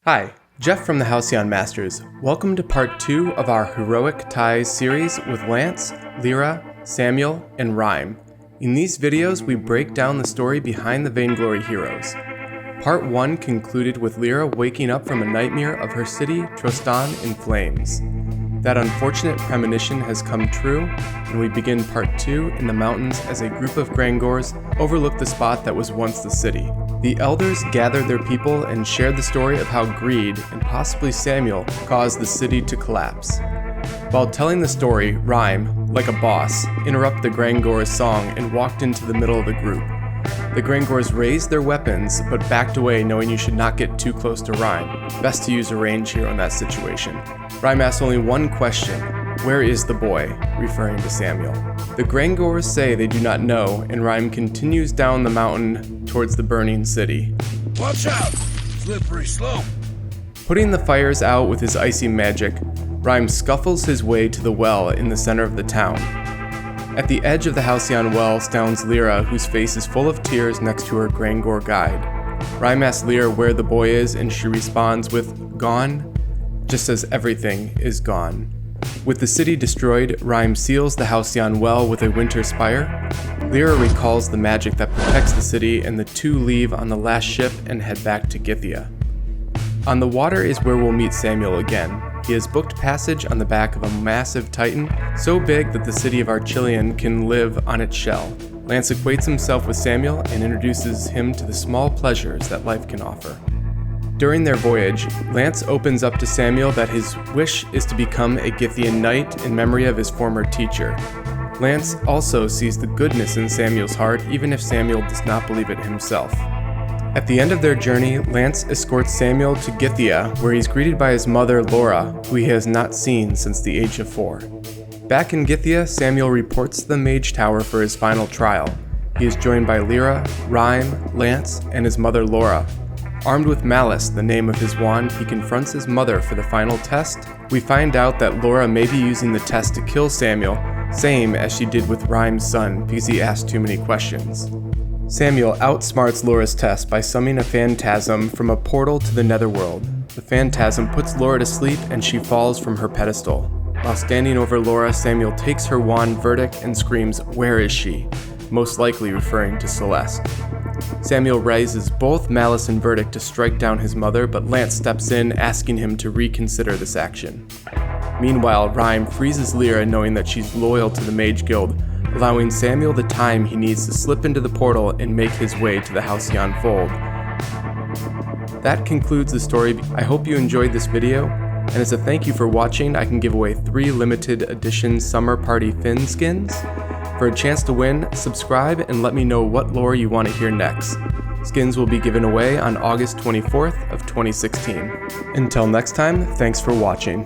Hi, Jeff from the Halcyon Masters. Welcome to part 2 of our Heroic Ties series with Lance, Lyra, Samuel, and Reim. In these videos, we break down the story behind the Vainglory heroes. Part 1 concluded with Lyra waking up from a nightmare of her city, Trostan, in flames. That unfortunate premonition has come true, and we begin part 2 in the mountains as a group of Grangors overlook the spot that was once the city. The elders gathered their people and shared the story of how greed, and possibly Samuel, caused the city to collapse. While telling the story, Reim, like a boss, interrupted the Grangors' song and walked into the middle of the group. The Grangors raised their weapons, but backed away knowing you should not get too close to Reim. Best to use a range hero in that situation. Reim asks only one question: "Where is the boy?" referring to Samuel. The Grangors say they do not know, and Reim continues down the mountain towards the burning city. Watch out! Slippery slope! Putting the fires out with his icy magic, Reim scuffles his way to the well in the center of the town. At the edge of the Halcyon well stands Lyra, whose face is full of tears next to her Grangor guide. Reim asks Lyra where the boy is, and she responds with, "Gone?" just as everything is gone. With the city destroyed, Reim seals the Halcyon well with a winter spire. Lyra recalls the magic that protects the city, and the two leave on the last ship and head back to Gythia. On the water is where we'll meet Samuel again. He has booked passage on the back of a massive titan, so big that the city of Archilion can live on its shell. Lance acquaints himself with Samuel and introduces him to the small pleasures that life can offer. During their voyage, Lance opens up to Samuel that his wish is to become a Gythian knight in memory of his former teacher. Lance also sees the goodness in Samuel's heart, even if Samuel does not believe it himself. At the end of their journey, Lance escorts Samuel to Gythia, where he's greeted by his mother, Laura, who he has not seen since the age of 4. Back in Gythia, Samuel reports to the Mage Tower for his final trial. He is joined by Lyra, Reim, Lance, and his mother, Laura. Armed with Malice, the name of his wand, he confronts his mother for the final test. We find out that Laura may be using the test to kill Samuel, same as she did with Reim's son, because he asked too many questions. Samuel outsmarts Laura's test by summoning a phantasm from a portal to the netherworld. The phantasm puts Laura to sleep and she falls from her pedestal. While standing over Laura, Samuel takes her wand Verdict and screams, "Where is she?" most likely referring to Celeste. Samuel raises both Malice and Verdict to strike down his mother, but Lance steps in, asking him to reconsider this action. Meanwhile, Reim freezes Lyra, knowing that she's loyal to the Mage Guild, allowing Samuel the time he needs to slip into the portal and make his way to the Halcyon Fold. That concludes the story. I hope you enjoyed this video, and as a thank you for watching, I can give away 3 limited edition Summer Party Phinn skins. For a chance to win, subscribe and let me know what lore you want to hear next. Skins will be given away on August 24th of 2016. Until next time, thanks for watching.